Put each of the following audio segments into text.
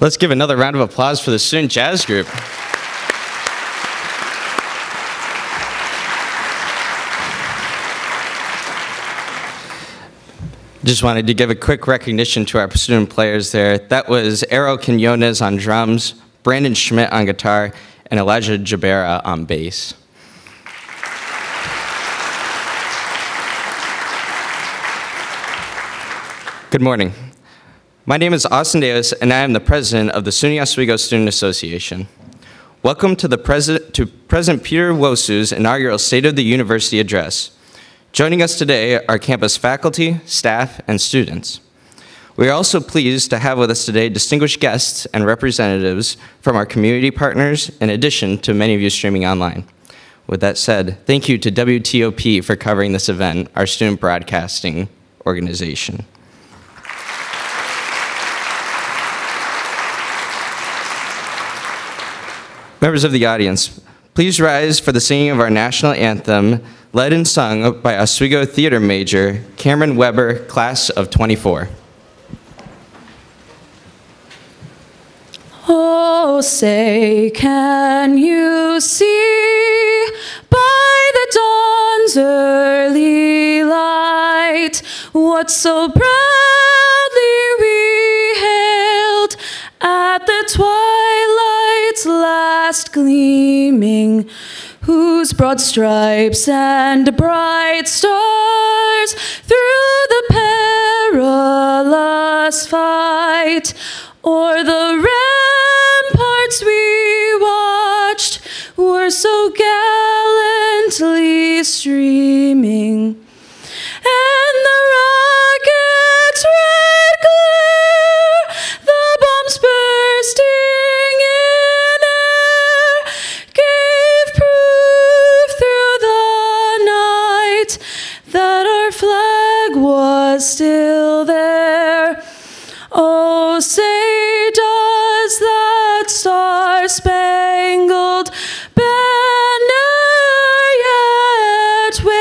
Let's give another round of applause for the Student Jazz Group. Just wanted to give a quick recognition to our student players there. That was Ero Quinones on drums, Brandon Schmidt on guitar, and Elijah Jabera on bass. Good morning. My name is Austin Davis, and I am the president of the SUNY Oswego Student Association. Welcome to President Peter Nwosu's inaugural State of the University address. Joining us today are campus faculty, staff, and students. We are also pleased to have with us today distinguished guests and representatives from our community partners, in addition to many of you streaming online. With that said, thank you to WTOP for covering this event, our student broadcasting organization. Members of the audience, please rise for the singing of our national anthem, led and sung by Oswego theater major Cameron Weber, class of 24. Oh, say, can you see by the dawn's early light what so proudly we hailed at the twilight's last gleaming, whose broad stripes and bright stars through the perilous fight o'er the ramparts we watched were so gallantly streaming, and the rocket's red glare, the bombs bursting in air, gave proof through the night that our flag was still there. Oh, say does that star-spangled banner yet wave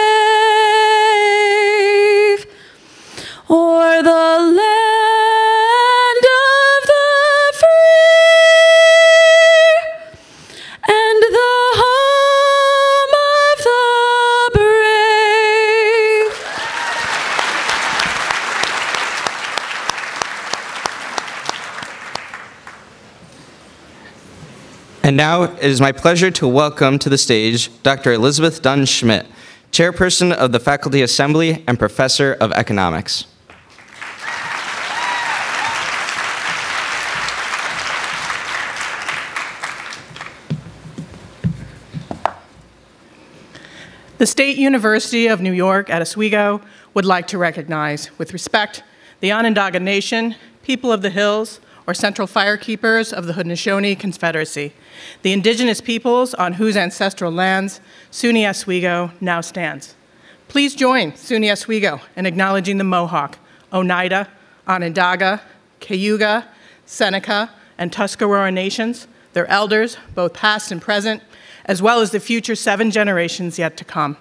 o'er the land of the free and the home of the brave? And now it is my pleasure to welcome to the stage Dr. Elizabeth Dunn Schmidt, Chairperson of the Faculty Assembly and Professor of Economics. The State University of New York at Oswego would like to recognize, with respect, the Onondaga Nation, people of the Hills, or Central Firekeepers of the Haudenosaunee Confederacy, the indigenous peoples on whose ancestral lands SUNY Oswego now stands. Please join SUNY Oswego in acknowledging the Mohawk, Oneida, Onondaga, Cayuga, Seneca, and Tuscarora nations, their elders, both past and present, as well as the future 7 generations yet to come.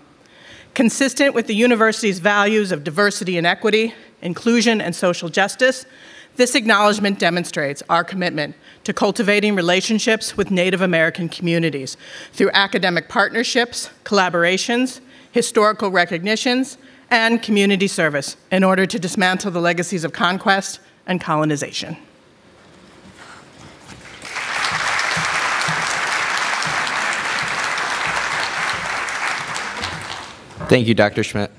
Consistent with the university's values of diversity and equity, inclusion and social justice, this acknowledgement demonstrates our commitment to cultivating relationships with Native American communities through academic partnerships, collaborations, historical recognitions, and community service in order to dismantle the legacies of conquest and colonization. Thank you, Dr. Schmidt.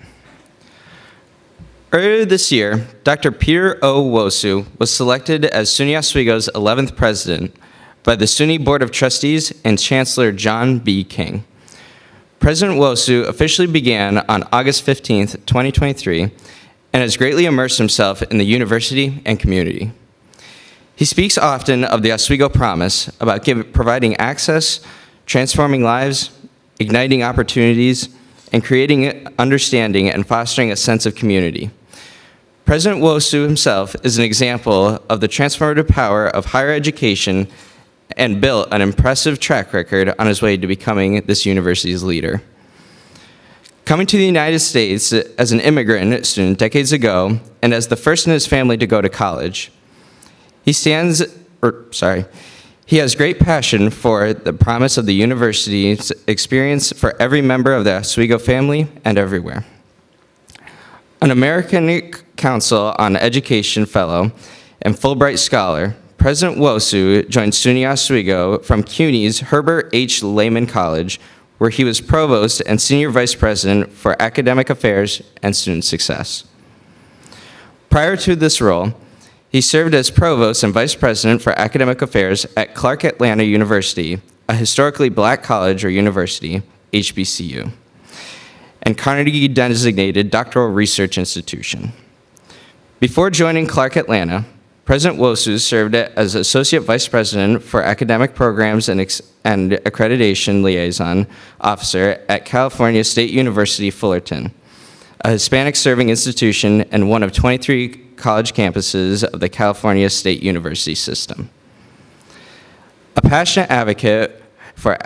Earlier this year, Dr. Peter O. Nwosu was selected as SUNY Oswego's 11th president by the SUNY Board of Trustees and Chancellor John B. King. President Nwosu officially began on August 15th, 2023, and has greatly immersed himself in the university and community. He speaks often of the Oswego Promise about providing access, transforming lives, igniting opportunities, and creating understanding and fostering a sense of community. President Nwosu himself is an example of the transformative power of higher education and built an impressive track record on his way to becoming this university's leader. Coming to the United States as an immigrant student decades ago and as the first in his family to go to college, he stands He has great passion for the promise of the university's experience for every member of the Oswego family and everywhere. An American Council on Education Fellow and Fulbright Scholar, President Nwosu joined SUNY Oswego from CUNY's Herbert H. Lehman College, where he was Provost and Senior Vice President for Academic Affairs and Student Success. Prior to this role, he served as Provost and Vice President for Academic Affairs at Clark Atlanta University, a historically black college or university, HBCU, and Carnegie-designated doctoral research institution. Before joining Clark Atlanta, President Nwosu served as Associate Vice President for Academic Programs and Accreditation Liaison Officer at California State University, Fullerton, a Hispanic-serving institution and one of 23 college campuses of the California State University system. A passionate advocate for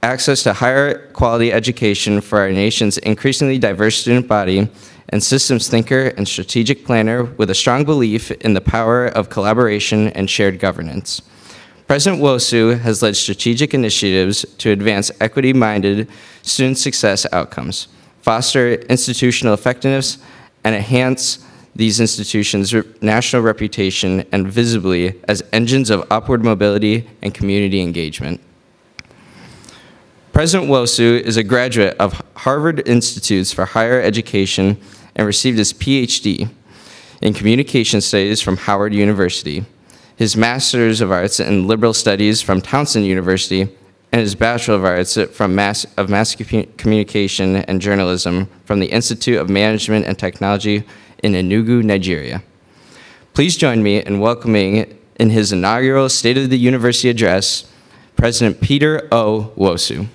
access to higher quality education for our nation's increasingly diverse student body, and systems thinker and strategic planner with a strong belief in the power of collaboration and shared governance. President Nwosu has led strategic initiatives to advance equity-minded student success outcomes, foster institutional effectiveness, and enhance these institutions' national reputation and visibly as engines of upward mobility and community engagement. President Nwosu is a graduate of Harvard Institutes for Higher Education and received his PhD in Communication Studies from Howard University, his Master's of Arts in Liberal Studies from Towson University, and his Bachelor of Arts from Mass Communication and Journalism from the Institute of Management and Technology in Enugu, Nigeria. Please join me in welcoming, in his inaugural State of the University address, President Peter O. Nwosu.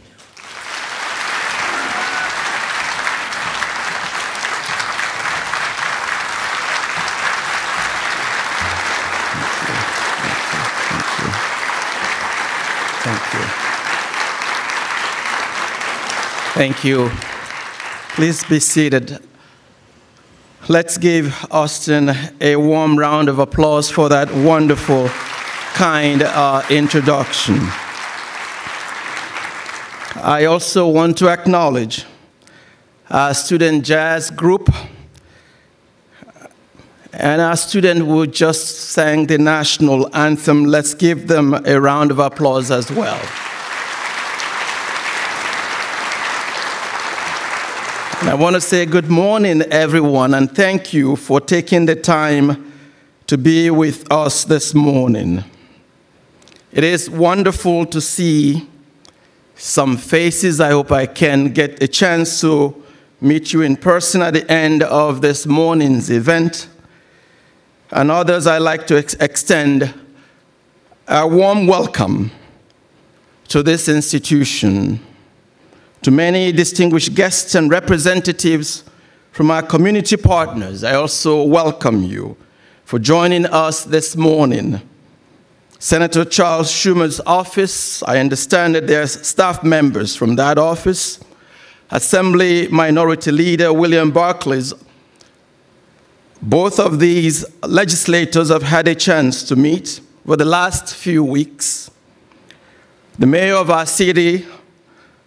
Thank you. Please be seated. Let's give Austin a warm round of applause for that wonderful, kind introduction. I also want to acknowledge our student jazz group and our student who just sang the national anthem. Let's give them a round of applause as well. And I want to say good morning, everyone, and thank you for taking the time to be with us this morning. It is wonderful to see some faces. I hope I can get a chance to meet you in person at the end of this morning's event. And others, I'd like to extend a warm welcome to this institution, to many distinguished guests and representatives from our community partners. I also welcome you for joining us this morning. Senator Charles Schumer's office, I understand that there's staff members from that office. Assembly Minority Leader William Barclays. Both of these legislators have had a chance to meet over the last few weeks. The mayor of our city,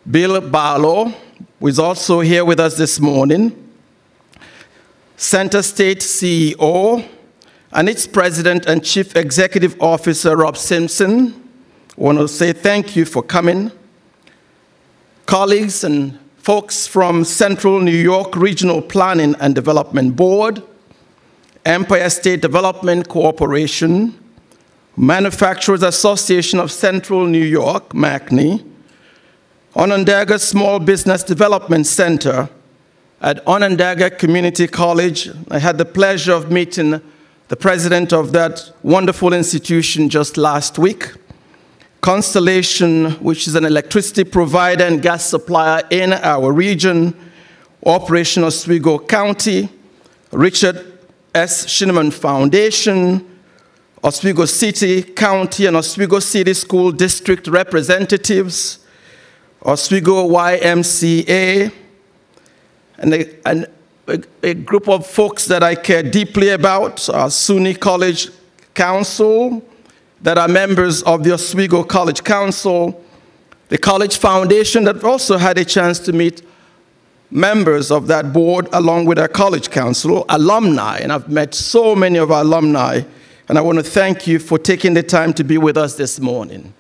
Bill Barlow, who is also here with us this morning, Center State CEO, and its President and Chief Executive Officer, Rob Simpson. I want to say thank you for coming. Colleagues and folks from Central New York Regional Planning and Development Board, Empire State Development Corporation, Manufacturers Association of Central New York, MACNY, Onondaga Small Business Development Center at Onondaga Community College. I had the pleasure of meeting the president of that wonderful institution just last week. Constellation, which is an electricity provider and gas supplier in our region, Operation Oswego County, Richard S. Shinneman Foundation, Oswego City, County, and Oswego City School District representatives, Oswego YMCA, and a group of folks that I care deeply about, SUNY College Council, that are members of the Oswego College Council, the College Foundation that also had a chance to meet members of that board along with our College Council, alumni, and I've met so many of our alumni, and I want to thank you for taking the time to be with us this morning.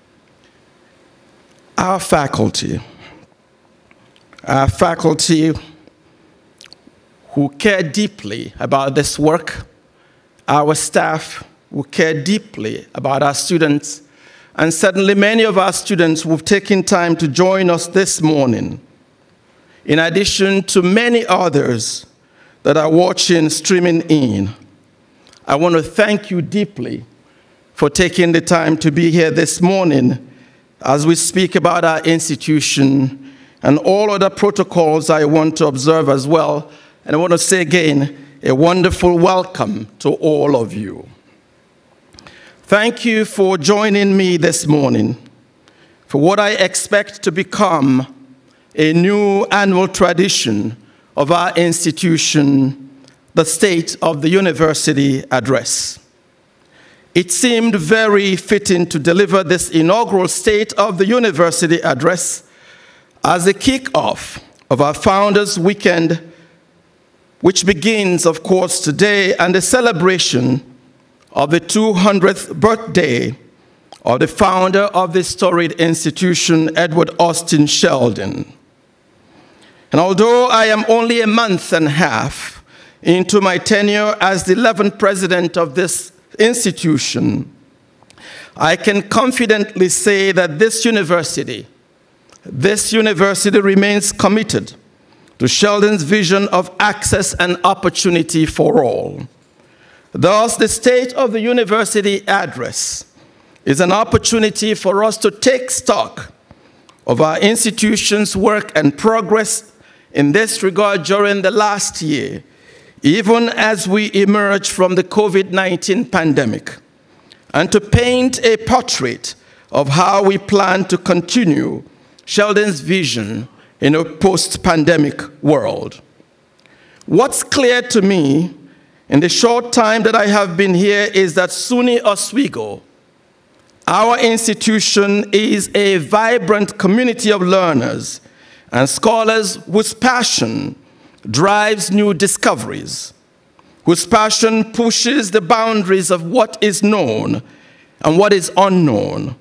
Our faculty who care deeply about this work, our staff who care deeply about our students, and certainly many of our students who've taken time to join us this morning, in addition to many others that are watching, streaming in. I want to thank you deeply for taking the time to be here this morning as we speak about our institution and all other protocols I want to observe as well. And I want to say again, a wonderful welcome to all of you. Thank you for joining me this morning for what I expect to become a new annual tradition of our institution, the State of the University Address. It seemed very fitting to deliver this inaugural State of the University Address as a kickoff of our Founders Weekend, which begins, of course, today, and the celebration of the 200th birthday of the founder of this storied institution, Edward Austin Sheldon. And although I am only a month and a half into my tenure as the 11th president of this institution, I can confidently say that this university remains committed to Sheldon's vision of access and opportunity for all. Thus, the State of the University Address is an opportunity for us to take stock of our institution's work and progress in this regard during the last year, even as we emerge from the COVID-19 pandemic, and to paint a portrait of how we plan to continue Sheldon's vision in a post-pandemic world. What's clear to me in the short time that I have been here is that SUNY Oswego, our institution, is a vibrant community of learners and scholars whose passion drives new discoveries, whose passion pushes the boundaries of what is known and what is unknown,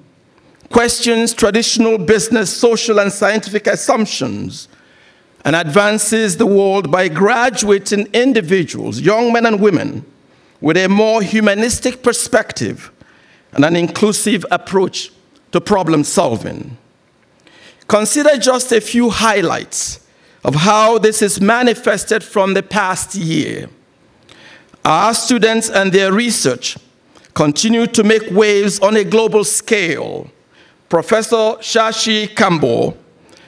questions traditional business, social, and scientific assumptions, and advances the world by graduating individuals, young men and women, with a more humanistic perspective and an inclusive approach to problem solving. Consider just a few highlights of how this is manifested from the past year. Our students and their research continue to make waves on a global scale. Professor Shashi Kambo,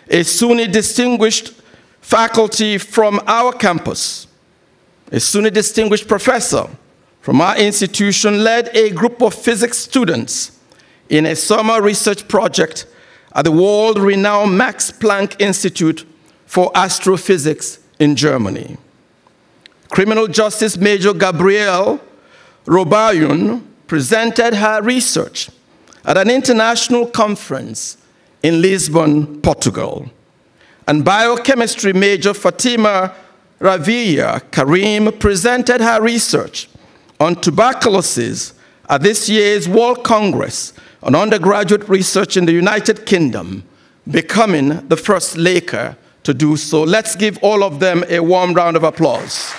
a SUNY distinguished faculty from our campus, a SUNY distinguished professor from our institution, led a group of physics students in a summer research project at the world-renowned Max Planck Institute for Astrophysics in Germany. Criminal justice major Gabrielle Robayun presented her research at an international conference in Lisbon, Portugal. And biochemistry major Fatima Ravia Karim presented her research on tuberculosis at this year's World Congress on Undergraduate Research in the United Kingdom, becoming the first Laker to do so. Let's give all of them a warm round of applause.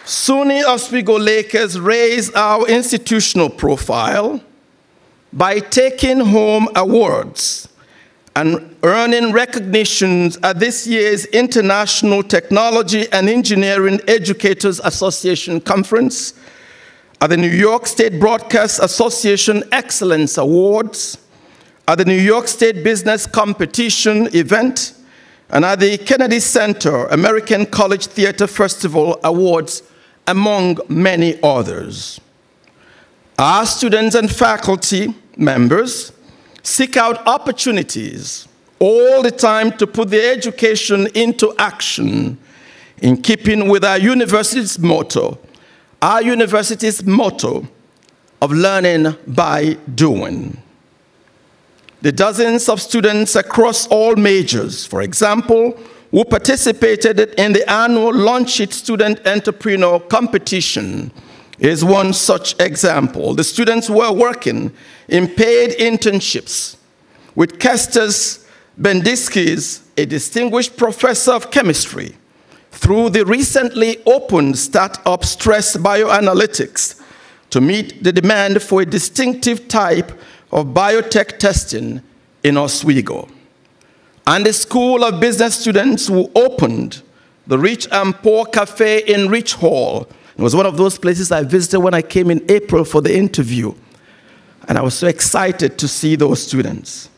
SUNY Oswego Lakers raise our institutional profile by taking home awards and earning recognitions at this year's International Technology and Engineering Educators Association Conference, at the New York State Broadcast Association Excellence Awards, at the New York State Business Competition event, and at the Kennedy Center American College Theater Festival Awards, among many others. Our students and faculty members seek out opportunities all the time to put their education into action in keeping with our university's motto of learning by doing. The dozens of students across all majors, for example, who participated in the annual Launch It Student Entrepreneur Competition is one such example. The students were working in paid internships with Kestis Bendiskis, a distinguished professor of chemistry, through the recently opened startup Stress Bioanalytics to meet the demand for a distinctive type of biotech testing in Oswego. And the School of Business students who opened the Rich and Poor Cafe in Rich Hall. It was one of those places I visited when I came in April for the interview. And I was so excited to see those students.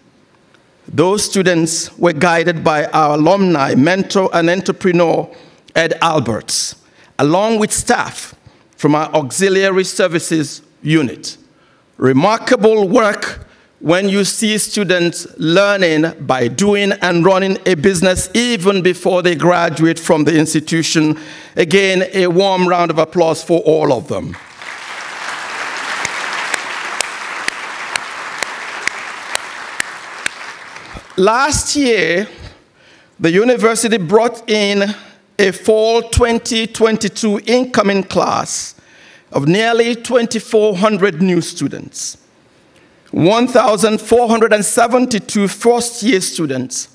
Those students were guided by our alumni, mentor, and entrepreneur, Ed Alberts, along with staff from our Auxiliary Services Unit. Remarkable work when you see students learning by doing and running a business even before they graduate from the institution. Again, a warm round of applause for all of them. Last year, the university brought in a fall 2022 incoming class of nearly 2,400 new students, 1,472 first-year students,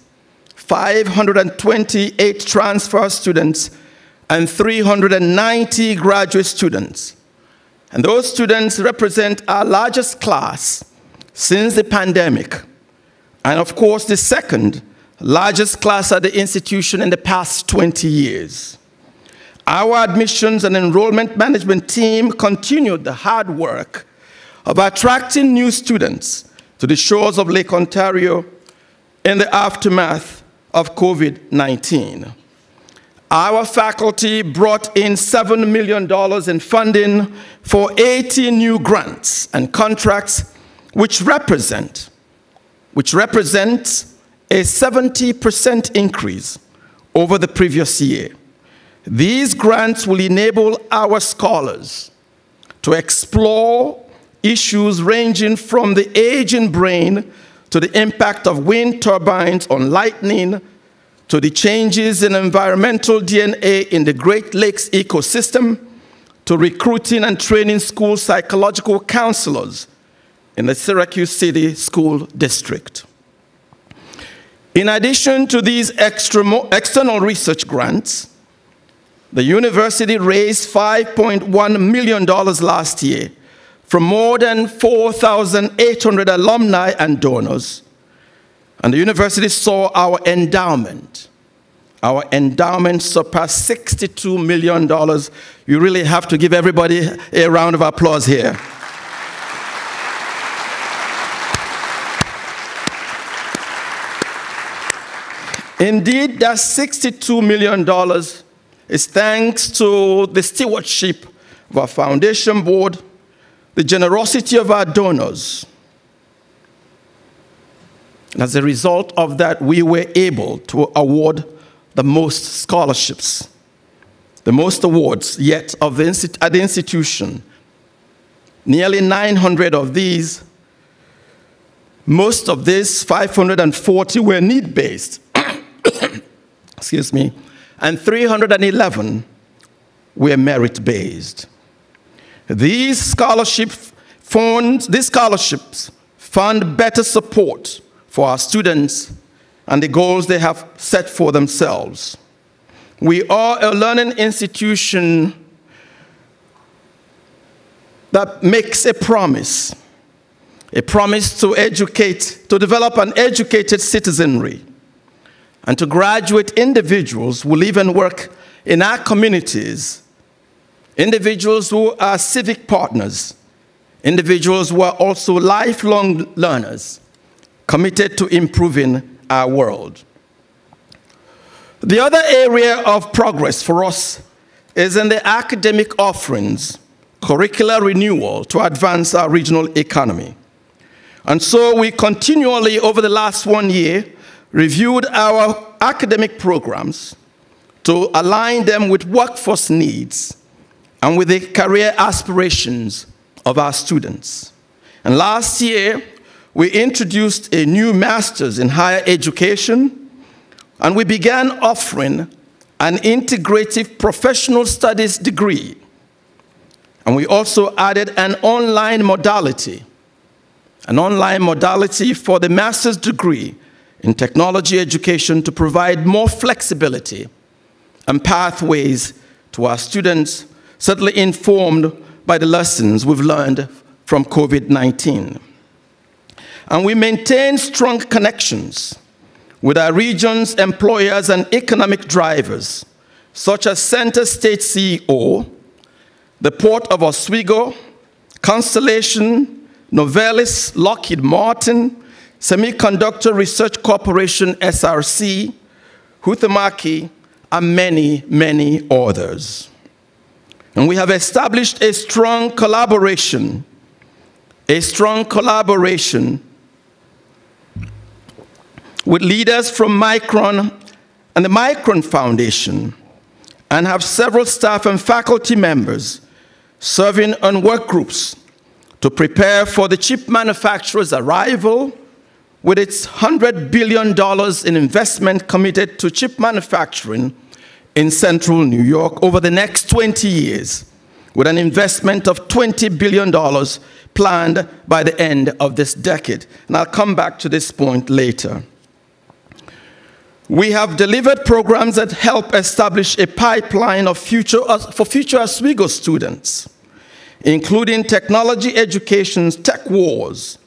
528 transfer students, and 390 graduate students. And those students represent our largest class since the pandemic, and of course, the second largest class at the institution in the past 20 years. Our admissions and enrollment management team continued the hard work of attracting new students to the shores of Lake Ontario in the aftermath of COVID-19. Our faculty brought in $7 million in funding for 80 new grants and contracts, which represents a 70% increase over the previous year. These grants will enable our scholars to explore issues ranging from the aging brain to the impact of wind turbines on lightning, to the changes in environmental DNA in the Great Lakes ecosystem, to recruiting and training school psychological counselors in the Syracuse City School District. In addition to these external research grants, the university raised $5.1 million last year from more than 4,800 alumni and donors. And the university saw our endowment surpass $62 million. You really have to give everybody a round of applause here. Indeed, that $62 million is thanks to the stewardship of our foundation board, the generosity of our donors. And as a result of that, we were able to award the most scholarships, the most awards yet at the institution. Nearly 900 of these, most of these, 540, were need-based. Excuse me. And 311 were merit-based. These scholarships fund better support for our students and the goals they have set for themselves. We are a learning institution that makes a promise to educate, to develop an educated citizenry, and to graduate individuals who live and work in our communities, individuals who are civic partners, individuals who are also lifelong learners, committed to improving our world. The other area of progress for us is in the academic offerings, curricular renewal to advance our regional economy. And so we continually, over the last 1 year, reviewed our academic programs to align them with workforce needs and with the career aspirations of our students. And last year, we introduced a new master's in higher education, and we began offering an integrative professional studies degree. And we also added an online modality for the master's degree in technology education to provide more flexibility and pathways to our students, certainly informed by the lessons we've learned from COVID-19. And we maintain strong connections with our region's employers and economic drivers, such as Center State CEO, the Port of Oswego, Constellation, Novelis, Lockheed Martin, Semiconductor Research Corporation, SRC, Huhtamaki, and many, many others. And we have established a strong collaboration with leaders from Micron and the Micron Foundation, and have several staff and faculty members serving on work groups to prepare for the chip manufacturer's arrival, with its $100 billion in investment committed to chip manufacturing in central New York over the next 20 years, with an investment of $20 billion planned by the end of this decade. And I'll come back to this point later. We have delivered programs that help establish a pipeline of for future Oswego students, including technology education's Tech Wars,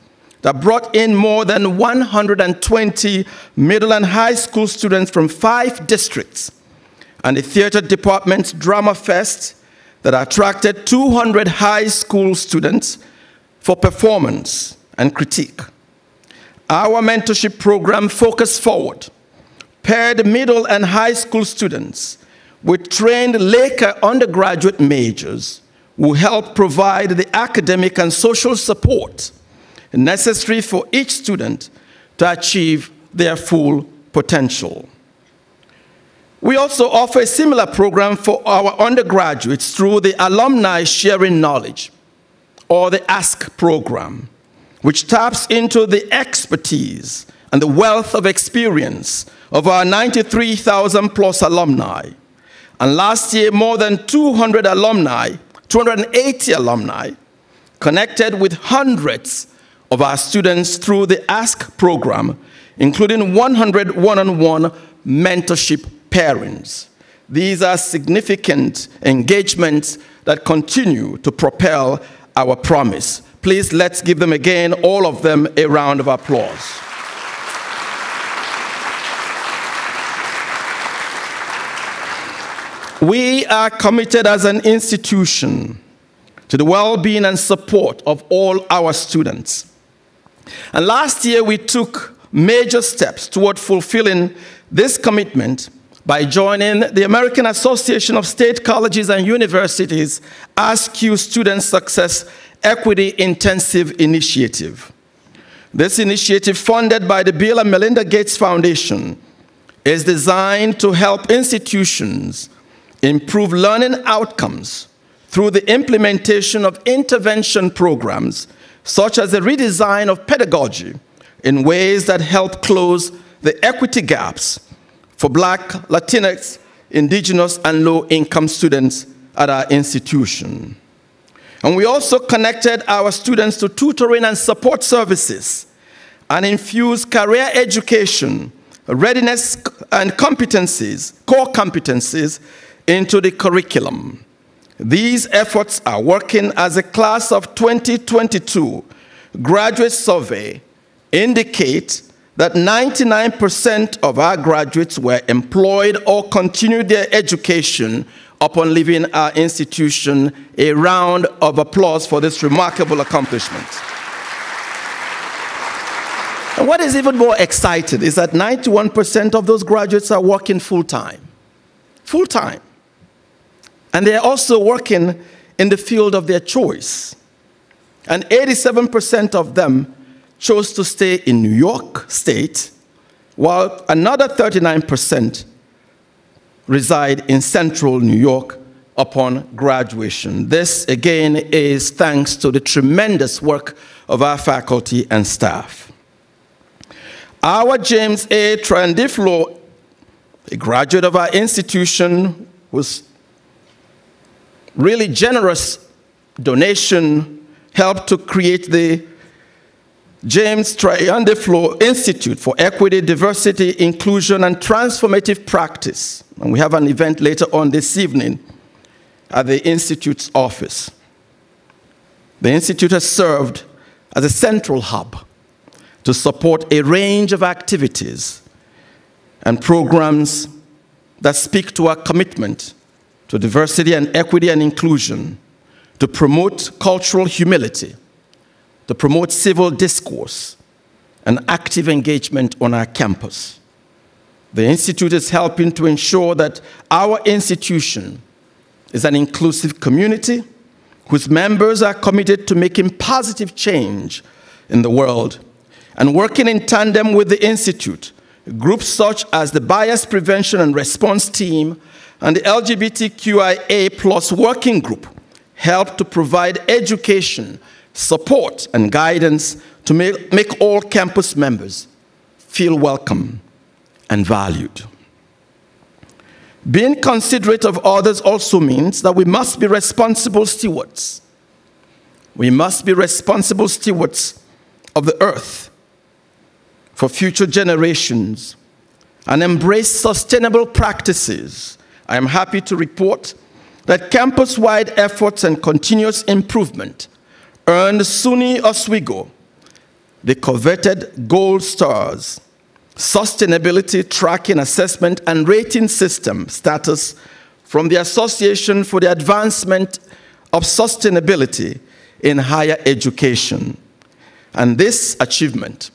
that brought in more than 120 middle and high school students from 5 districts, and the theater department's Drama Fest that attracted 200 high school students for performance and critique. Our mentorship program, Focus Forward, paired middle and high school students with trained Laker undergraduate majors who help provide the academic and social support necessary for each student to achieve their full potential. We also offer a similar program for our undergraduates through the Alumni Sharing Knowledge, or the ASK program, which taps into the expertise and the wealth of experience of our 93,000 plus alumni. And last year, more than 280 alumni, connected with hundreds of our students through the ASK program, including 100 one-on-one mentorship pairings. These are significant engagements that continue to propel our promise. Please, let's give them again, all of them, a round of applause. We are committed as an institution to the well-being and support of all our students. And last year, we took major steps toward fulfilling this commitment by joining the American Association of State Colleges and Universities ASCU Student Success Equity Intensive Initiative. This initiative, funded by the Bill and Melinda Gates Foundation, is designed to help institutions improve learning outcomes through the implementation of intervention programs, such as the redesign of pedagogy in ways that help close the equity gaps for Black, Latinx, Indigenous, and low-income students at our institution. And we also connected our students to tutoring and support services and infused career education, readiness, and competencies, core competencies, into the curriculum. These efforts are working, as a class of 2022 graduate survey indicate that 99% of our graduates were employed or continued their education upon leaving our institution. A round of applause for this remarkable accomplishment. And what is even more exciting is that 91% of those graduates are working full-time. Full-time. And they're also working in the field of their choice. And 87% of them chose to stay in New York State, while another 39% reside in central New York upon graduation. This, again, is thanks to the tremendous work of our faculty and staff. Our James A. Trandiflo, a graduate of our institution, was really generous donation, helped to create the James Trandiflo Institute for Equity, Diversity, Inclusion, and Transformative Practice. And we have an event later on this evening at the Institute's office. The Institute has served as a central hub to support a range of activities and programs that speak to our commitment to diversity and equity and inclusion, to promote cultural humility, to promote civil discourse and active engagement on our campus. The Institute is helping to ensure that our institution is an inclusive community whose members are committed to making positive change in the world. And working in tandem with the Institute, groups such as the Bias Prevention and Response Team and the LGBTQIA+ Working Group help to provide education, support, and guidance to make all campus members feel welcome and valued. Being considerate of others also means that we must be responsible stewards. We must be responsible stewards of the earth for future generations and embrace sustainable practices. I am happy to report that campus-wide efforts and continuous improvement earned SUNY Oswego the coveted Gold Stars Sustainability Tracking Assessment and Rating System status from the Association for the Advancement of Sustainability in Higher Education. And this achievement,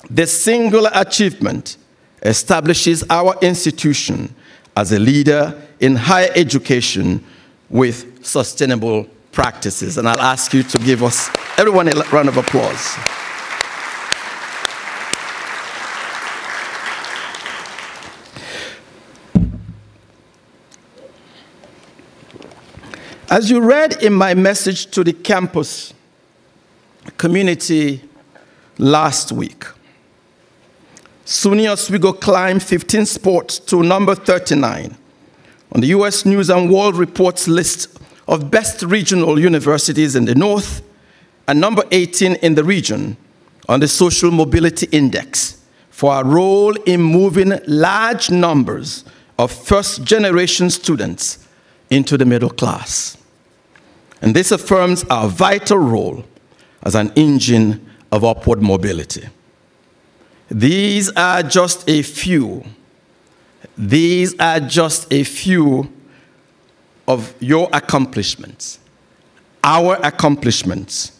this singular achievement, establishes our institution as a leader in higher education with sustainable practices. And I'll ask you to give us, everyone, a round of applause. As you read in my message to the campus community last week, SUNY Oswego climbed 15 spots to number 39 on the U.S. News and World Report's list of best regional universities in the North and number 18 in the region on the Social Mobility Index for our role in moving large numbers of first-generation students into the middle class. And this affirms our vital role as an engine of upward mobility. These are just a few of your accomplishments, our accomplishments,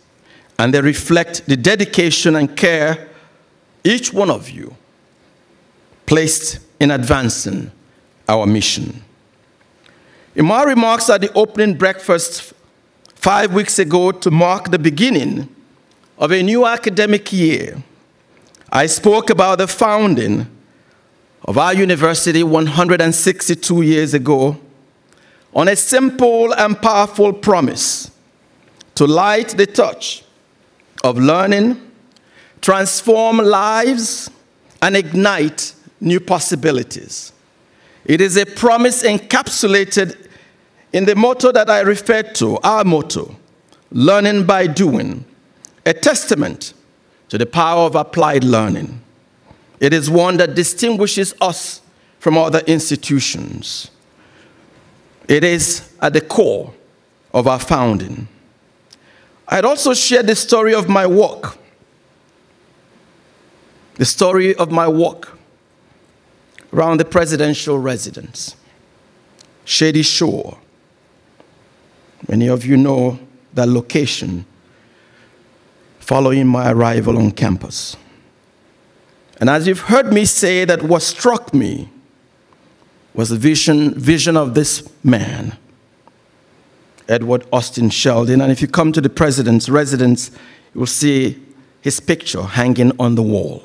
and they reflect the dedication and care each one of you placed in advancing our mission. In my remarks at the opening breakfast 5 weeks ago to mark the beginning of a new academic year, I spoke about the founding of our university 162 years ago on a simple and powerful promise to light the touch of learning, transform lives, and ignite new possibilities. It is a promise encapsulated in the motto that I referred to, our motto, learning by doing, a testament to the power of applied learning. It is one that distinguishes us from other institutions. It is at the core of our founding. I'd also share the story of my work. The story of my walk around the presidential residence, Shady Shore. Many of you know that location following my arrival on campus. And as you've heard me say, that what struck me was the vision of this man, Edward Austin Sheldon. And if you come to the president's residence, you will see his picture hanging on the wall.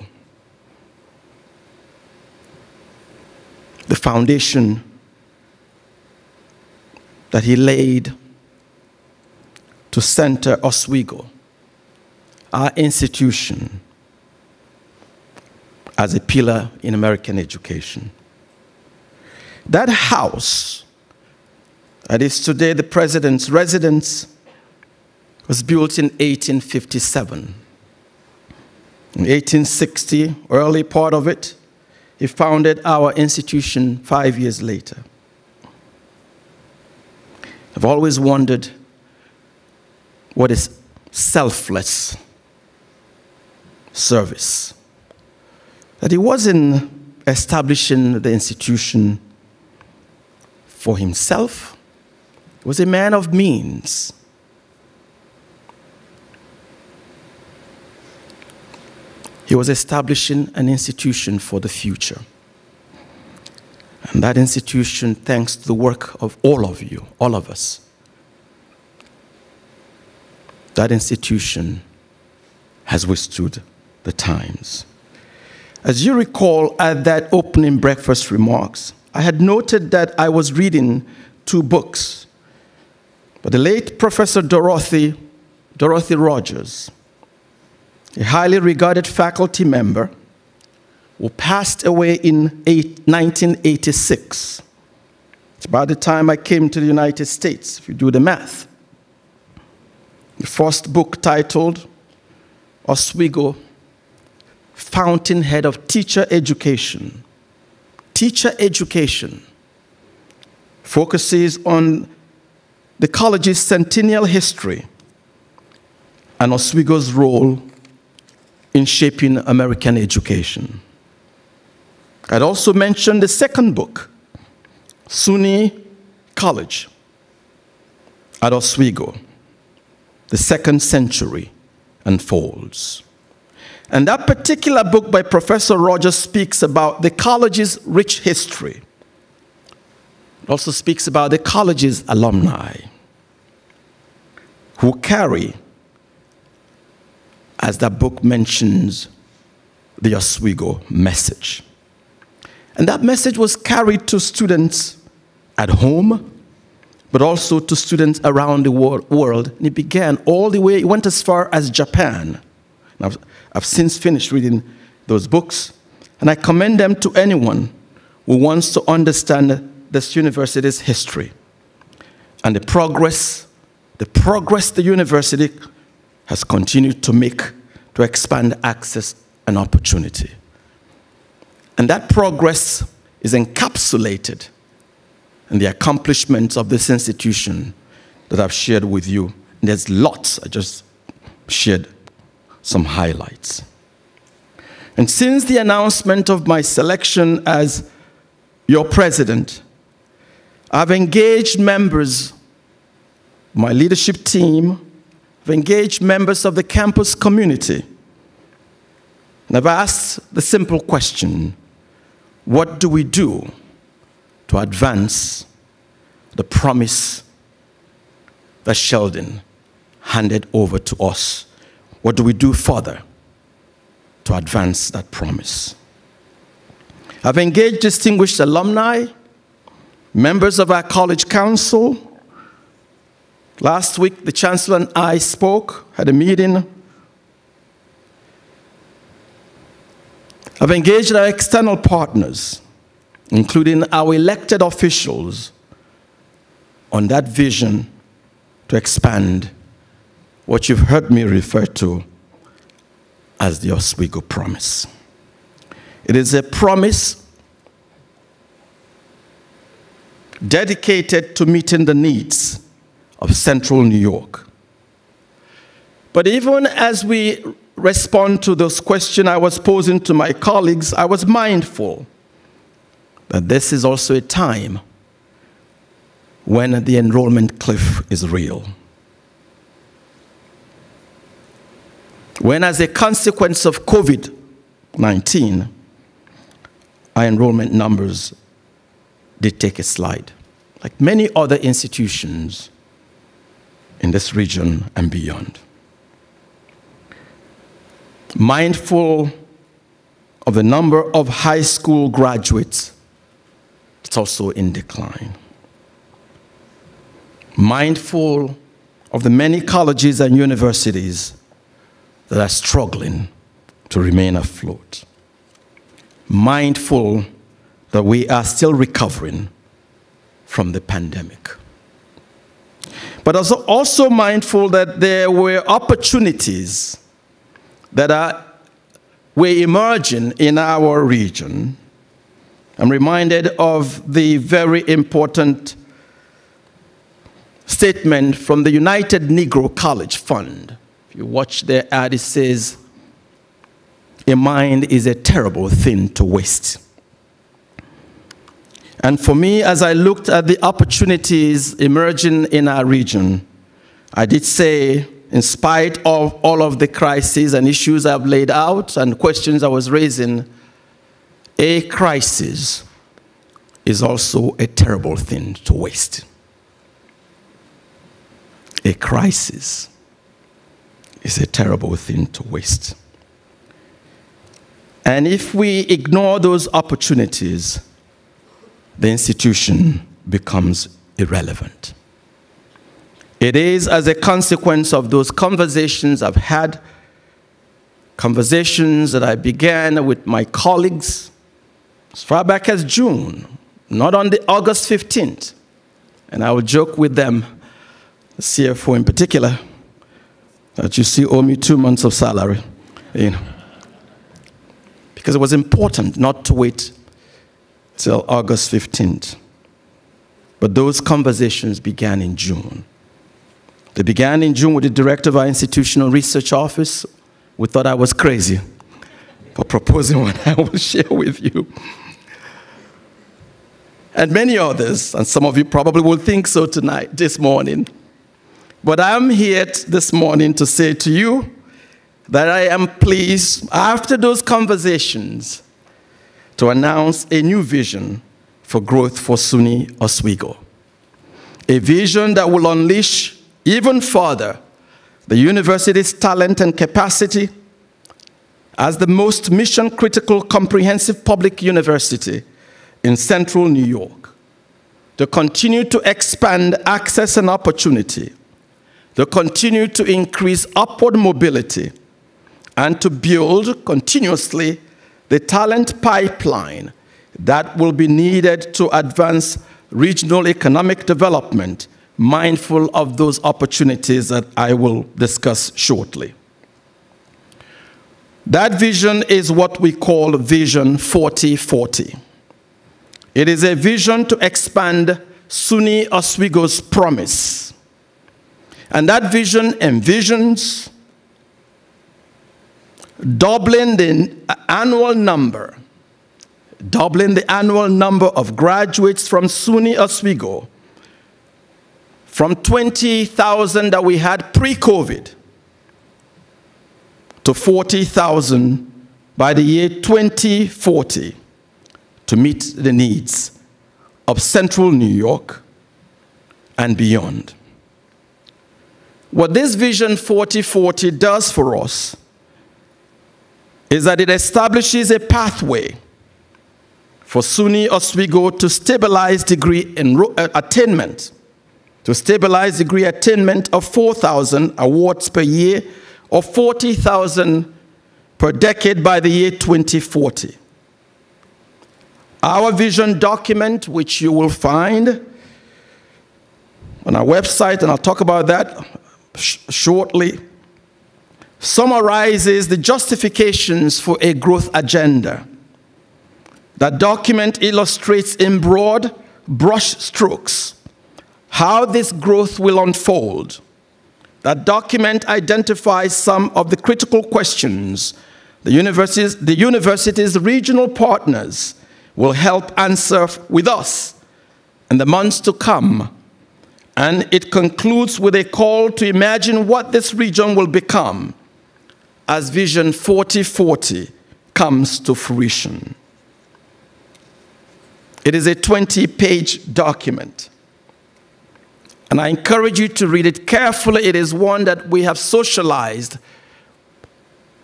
The foundation that he laid to center Oswego, our institution, as a pillar in American education. That house, that is today the president's residence, was built in 1857. In 1860, early part of it, he founded our institution 5 years later. I've always wondered what is selfless service. That he wasn't establishing the institution for himself. He was a man of means. He was establishing an institution for the future. And that institution, thanks to the work of all of you, all of us, that institution has withstood the times. As you recall, at that opening breakfast remarks, I had noted that I was reading 2 books by the late Professor Dorothy Rogers, a highly regarded faculty member who passed away in 1986. It's about the time I came to the United States, if you do the math. The first book, titled Oswego, Fountainhead of Teacher Education. Teacher education focuses on the college's centennial history and Oswego's role in shaping American education. I'd also mentioned the second book, SUNY College at Oswego, the second century unfolds. And that particular book by Professor Rogers speaks about the college's rich history. It also speaks about the college's alumni who carry, as that book mentions, the Oswego message. And that message was carried to students at home, but also to students around the world. And it began all the way, it went as far as Japan. Now, I've since finished reading those books, and I commend them to anyone who wants to understand this university's history and the progress the university has continued to make to expand access and opportunity. And that progress is encapsulated in the accomplishments of this institution that I've shared with you. And there's lots. I just shared some highlights. And since the announcement of my selection as your president, I've engaged members of my leadership team, I've engaged members of the campus community, and I've asked the simple question, what do we do to advance the promise that Sheldon handed over to us? What do we do further to advance that promise? I've engaged distinguished alumni, members of our college council. Last week, the chancellor and I spoke, had a meeting. I've engaged our external partners, including our elected officials, on that vision to expand what you've heard me refer to as the Oswego Promise. It is a promise dedicated to meeting the needs of Central New York. But even as we respond to those questions I was posing to my colleagues, I was mindful that this is also a time when the enrollment cliff is real. When, as a consequence of COVID-19, our enrollment numbers did take a slide, like many other institutions in this region and beyond. Mindful of the number of high school graduates, it's also in decline. mindful of the many colleges and universities that are struggling to remain afloat, mindful that we are still recovering from the pandemic. But also mindful that there were opportunities that were emerging in our region. I'm reminded of the very important statement from the United Negro College Fund. If you watch their ad, it says, "A mind is a terrible thing to waste." And for me, as I looked at the opportunities emerging in our region, I did say, in spite of all of the crises and issues I've laid out and questions I was raising, a crisis is also a terrible thing to waste. A crisis is a terrible thing to waste. And if we ignore those opportunities, the institution becomes irrelevant. It is as a consequence of those conversations I've had, conversations that I began with my colleagues as far back as June, not on the August 15th. And I will joke with them, the CFO in particular, that you see owe me 2 months of salary, because it was important not to wait till August 15th. But those conversations began in June. They began in June with the director of our institutional research office. We thought I was crazy for proposing what I will share with you. And many others, and some of you probably will think so this morning. But I'm here this morning to say to you that I am pleased, after those conversations, to announce a new vision for growth for SUNY Oswego. A vision that will unleash even further the university's talent and capacity as the most mission-critical comprehensive public university in central New York, to continue to expand access and opportunity, to continue to increase upward mobility, and to build continuously the talent pipeline that will be needed to advance regional economic development, mindful of those opportunities that I will discuss shortly. That vision is what we call Vision 4040. It is a vision to expand SUNY Oswego's promise. And that vision envisions doubling the annual number of graduates from SUNY Oswego from 20,000 that we had pre-COVID to 40,000 by the year 2040 to meet the needs of central New York and beyond. What this Vision 4040 does for us is that it establishes a pathway for SUNY Oswego to stabilize degree attainment, of 4,000 awards per year or 40,000 per decade by the year 2040. Our vision document, which you will find on our website, and I'll talk about that shortly, summarizes the justifications for a growth agenda. That document illustrates in broad brush strokes how this growth will unfold. That document identifies some of the critical questions the university's regional partners will help answer with us in the months to come. And it concludes with a call to imagine what this region will become as Vision 4040 comes to fruition. It is a 20-page document. And I encourage you to read it carefully. It is one that we have socialized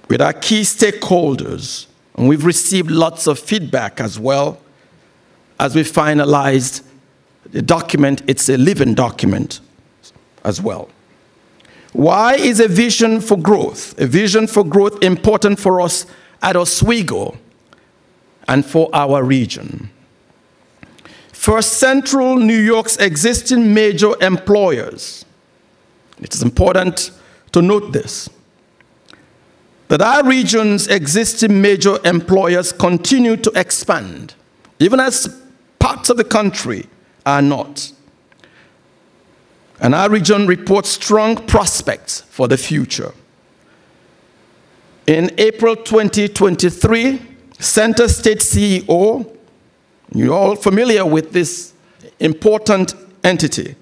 with our key stakeholders. And we've received lots of feedback as well as we finalized the document. It's a living document as well. Why is a vision for growth important for us at Oswego and for our region? First, Central New York's existing major employers. It is important to note this, that our region's existing major employers continue to expand, even as parts of the country are not. And our region reports strong prospects for the future. In April 2023, Center State CEO, you're all familiar with this important entity.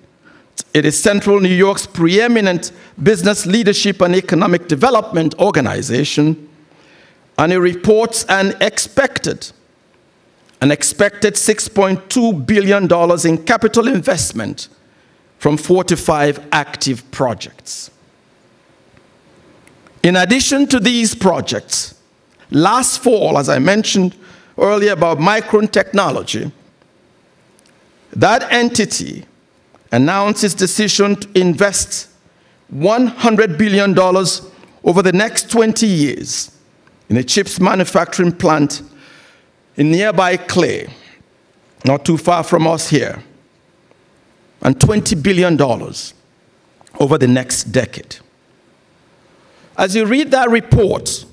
It is Central New York's preeminent business leadership and economic development organization, and it reports an expected $6.2 billion in capital investment from 45 active projects. In addition to these projects, last fall, as I mentioned earlier about Micron Technology, that entity announced its decision to invest $100 billion over the next 20 years in a chips manufacturing plant in nearby Clay, not too far from us here, and $20 billion over the next decade. As you read that report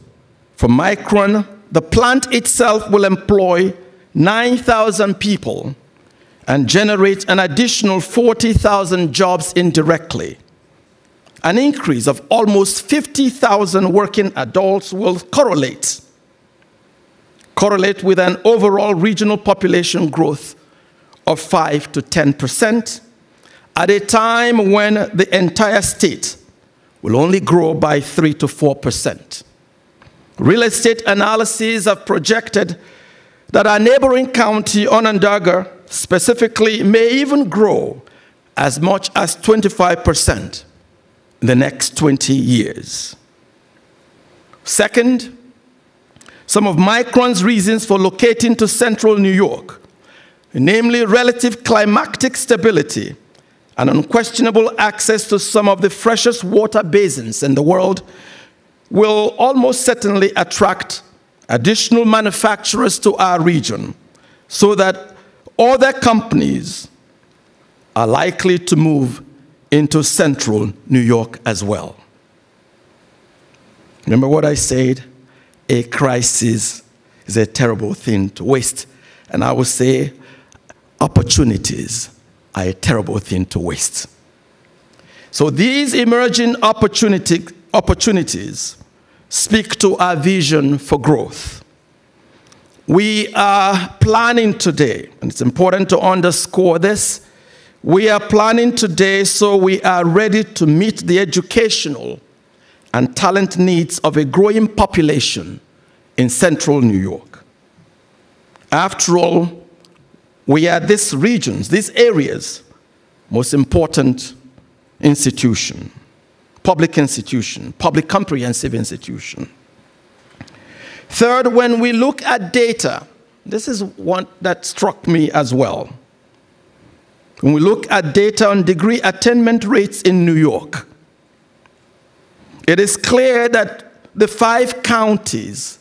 from Micron, the plant itself will employ 9,000 people and generate an additional 40,000 jobs indirectly. An increase of almost 50,000 working adults will correlate with an overall regional population growth of 5 to 10% at a time when the entire state will only grow by 3 to 4%. Real estate analyses have projected that our neighboring county, Onondaga, specifically, may even grow as much as 25% in the next 20 years. Second, some of Micron's reasons for locating to Central New York, namely relative climatic stability and unquestionable access to some of the freshest water basins in the world, will almost certainly attract additional manufacturers to our region, so that other companies are likely to move into Central New York as well. Remember what I said? A crisis is a terrible thing to waste. And I would say opportunities are a terrible thing to waste. So these emerging opportunities speak to our vision for growth. We are planning today, and it's important to underscore this, we are planning today so we are ready to meet the educational and talent needs of a growing population in Central New York. After all, we are this region's, these areas' most important institution, public comprehensive institution. Third, when we look at data, this is one that struck me as well. When we look at data on degree attainment rates in New York, it is clear that the 5 counties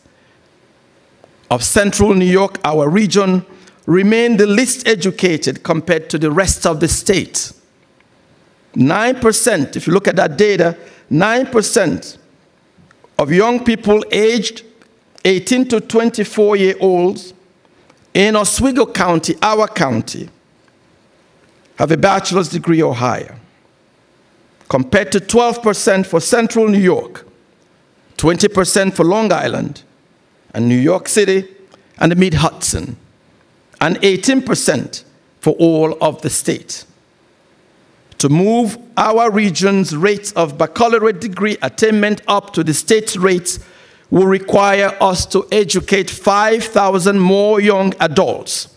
of Central New York, our region, remain the least educated compared to the rest of the state. 9%, if you look at that data, 9% of young people aged 18 to 24-year-olds in Oswego County, our county, have a bachelor's degree or higher, compared to 12% for Central New York, 20% for Long Island and New York City and the Mid-Hudson, and 18% for all of the state. To move our region's rates of baccalaureate degree attainment up to the state's rates will require us to educate 5,000 more young adults,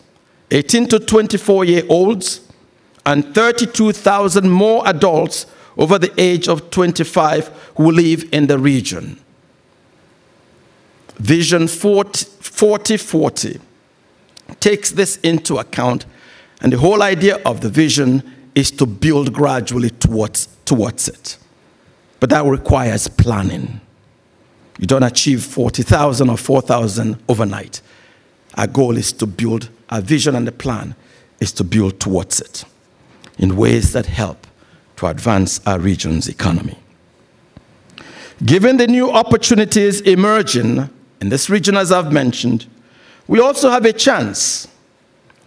18 to 24-year-olds, and 32,000 more adults over the age of 25 who live in the region. Vision 4040 takes this into account, and the whole idea of the vision is to build gradually towards it. But that requires planning. You don't achieve 40,000 or 4,000 overnight. Our goal is to build, our vision and the plan is to build towards it in ways that help to advance our region's economy. Given the new opportunities emerging in this region, as I've mentioned, we also have a chance.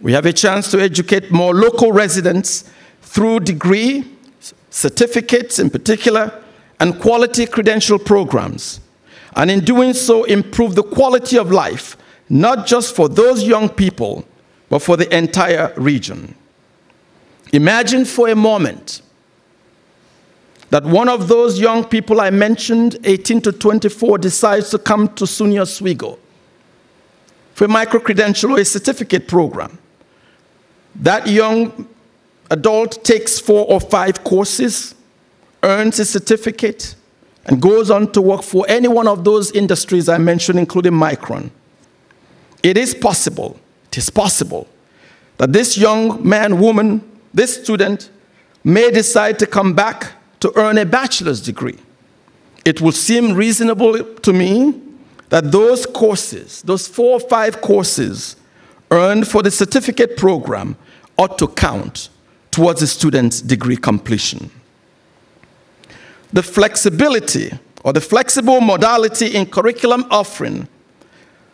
We have a chance to educate more local residents through degree, certificates in particular, and quality credential programs. And in doing so, improve the quality of life, not just for those young people, but for the entire region. Imagine for a moment that one of those young people I mentioned, 18 to 24, decides to come to SUNY Oswego for a micro-credential or a certificate program. That young adult takes 4 or 5 courses, earns a certificate, and goes on to work for any one of those industries I mentioned, including Micron. It is possible that this young man, woman, this student may decide to come back to earn a bachelor's degree. It will seem reasonable to me that those courses, those 4 or 5 courses earned for the certificate program ought to count towards the student's degree completion. The flexibility or the flexible modality in curriculum offering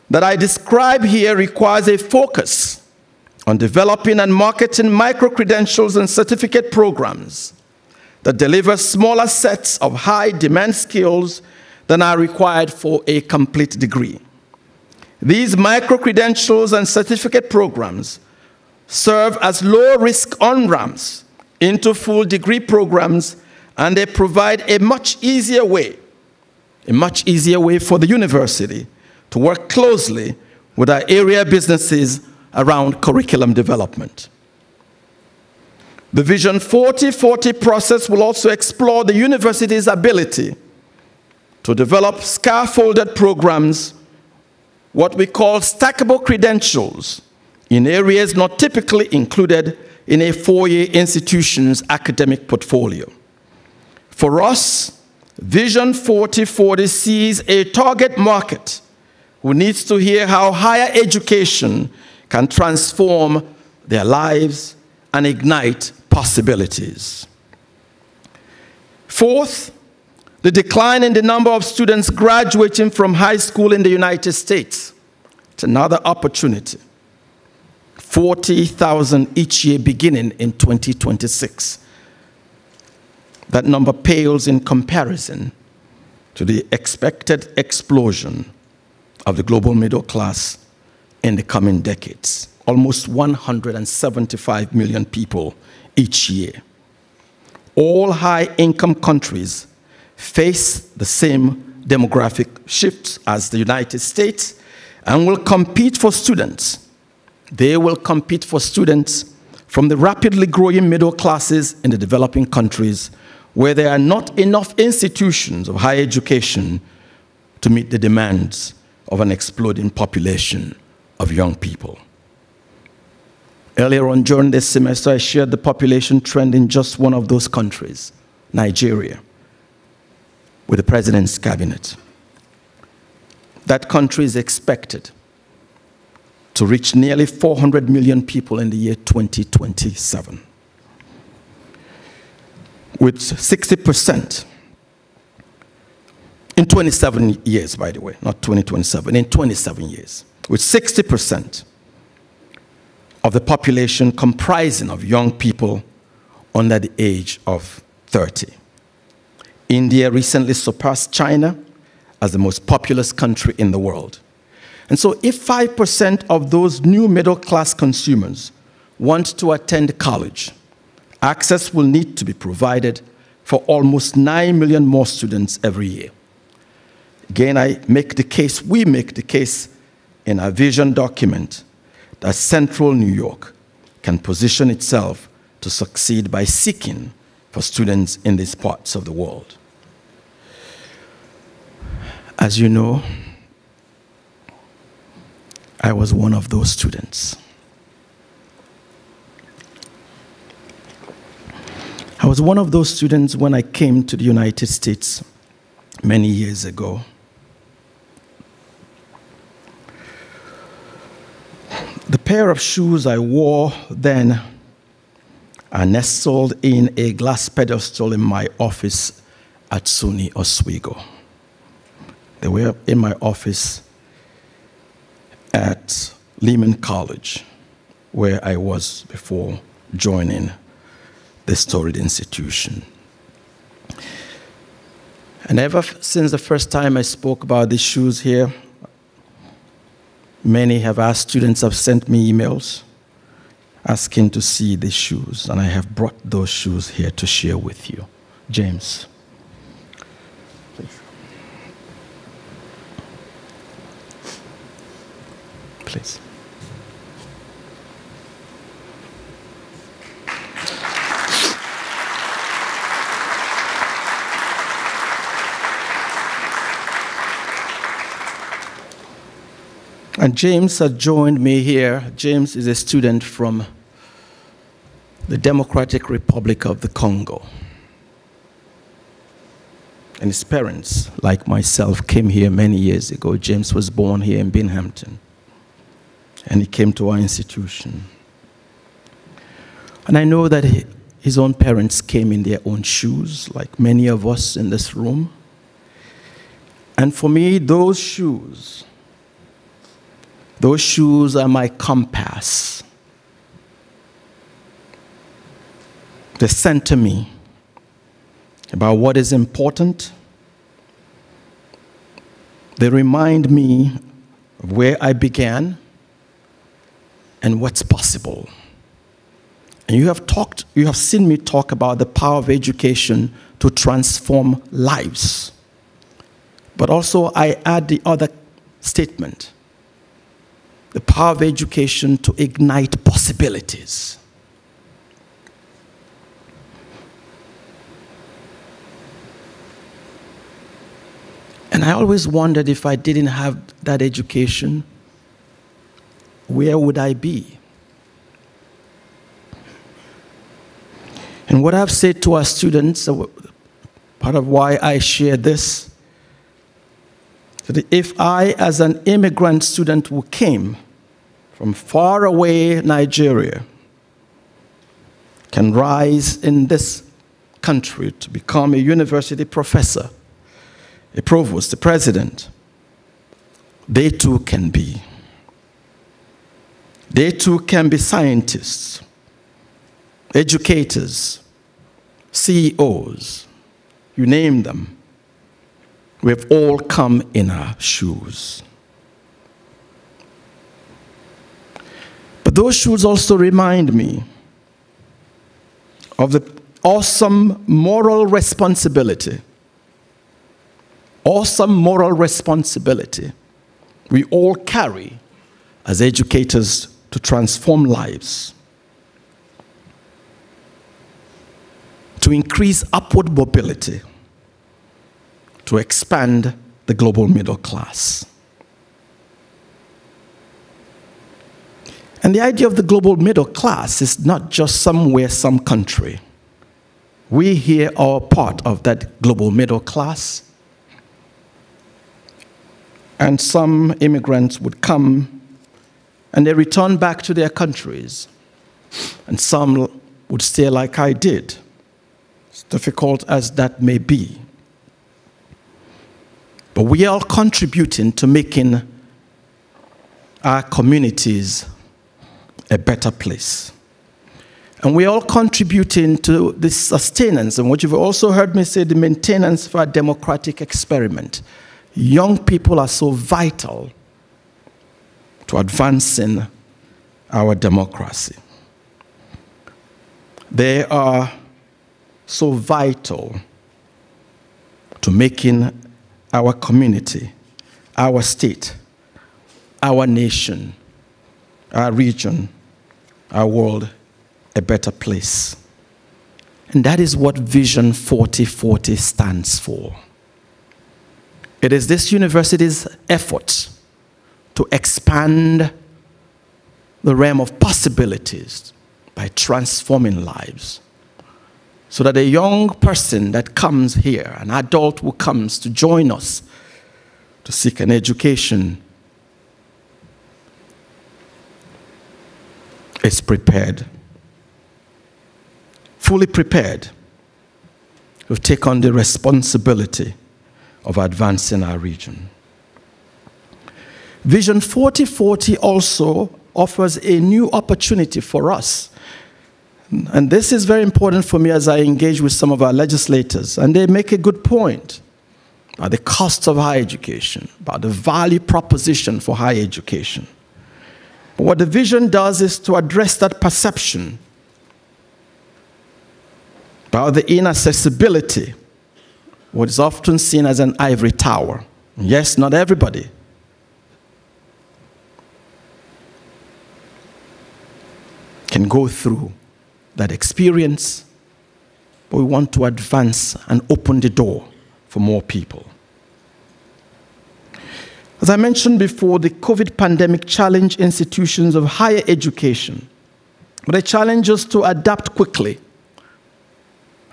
that I describe here requires a focus on developing and marketing micro-credentials and certificate programs that deliver smaller sets of high-demand skills than are required for a complete degree. These micro-credentials and certificate programs serve as low-risk on-ramps into full degree programs, and they provide a much easier way for the university to work closely with our area businesses around curriculum development. The Vision 4040 process will also explore the university's ability to develop scaffolded programs, what we call stackable credentials, in areas not typically included in a 4-year institution's academic portfolio. For us, Vision 4040 sees a target market who needs to hear how higher education can transform their lives and ignite possibilities. Fourth, the decline in the number of students graduating from high school in the United States. It's another opportunity. 40,000 each year beginning in 2026. That number pales in comparison to the expected explosion of the global middle class in the coming decades. Almost 175 million people each year. All high-income countries face the same demographic shifts as the United States and will compete for students. They will compete for students from the rapidly growing middle classes in the developing countries where there are not enough institutions of higher education to meet the demands of an exploding population of young people. Earlier on during this semester, I shared the population trend in just one of those countries, Nigeria, with the President's cabinet. That country is expected to reach nearly 400 million people in the year 2027, with 60%, in 27 years, by the way, not 2027, in 27 years, with 60% of the population comprising of young people under the age of 30. India recently surpassed China as the most populous country in the world. And so if 5% of those new middle-class consumers want to attend college, access will need to be provided for almost 9 million more students every year. Again, we make the case in our vision document that Central New York can position itself to succeed by seeking for students in these parts of the world. As you know, I was one of those students. was one of those students when I came to the United States many years ago. The pair of shoes I wore then are nestled in a glass pedestal in my office at SUNY Oswego. They were in my office at Lehman College, where I was before joining this storied institution. And ever since the first time I spoke about these shoes here, many have asked, students have sent me emails asking to see these shoes, and I have brought those shoes here to share with you. James. Please. And James has joined me here. James is a student from the Democratic Republic of the Congo. And his parents, like myself, came here many years ago. James was born here in Binghamton. And he came to our institution. And I know that his own parents came in their own shoes, like many of us in this room. And for me, those shoes are my compass. They center me about what is important. They remind me of where I began and what's possible. And you have seen me talk about the power of education to transform lives. But also I add the other statement: the power of education to ignite possibilities. And I always wondered, if I didn't have that education, where would I be? And what I've said to our students, part of why I share this, that if I, as an immigrant student who came from far away Nigeria, can rise in this country to become a university professor, a provost, a president, they too can be. They too can be scientists, educators, CEOs, you name them. We've all come in our shoes. But those shoes also remind me of the awesome moral responsibility we all carry as educators to transform lives, to increase upward mobility, to expand the global middle class. And the idea of the global middle class is not just somewhere, some country. We here are part of that global middle class. And some immigrants would come and they return back to their countries. And some would stay like I did, as difficult as that may be. But we are all contributing to making our communities a better place. And we are all contributing to the sustenance, and what you've also heard me say, the maintenance of our democratic experiment. Young people are so vital to advancing our democracy. They are so vital to making our community, our state, our nation, our region, our world a better place. And that is what Vision 4040 stands for. It is this university's effort to expand the realm of possibilities by transforming lives, so that a young person that comes here, an adult who comes to join us to seek an education, is prepared, fully prepared to take on the responsibility of advancing our region. Vision 4040 also offers a new opportunity for us. And this is very important for me as I engage with some of our legislators. And they make a good point about the cost of higher education, about the value proposition for higher education. But what the vision does is to address that perception about the inaccessibility, what is often seen as an ivory tower. Yes, not everybody can go through that experience, but we want to advance and open the door for more people. As I mentioned before, the COVID pandemic challenged institutions of higher education, but it challenged us to adapt quickly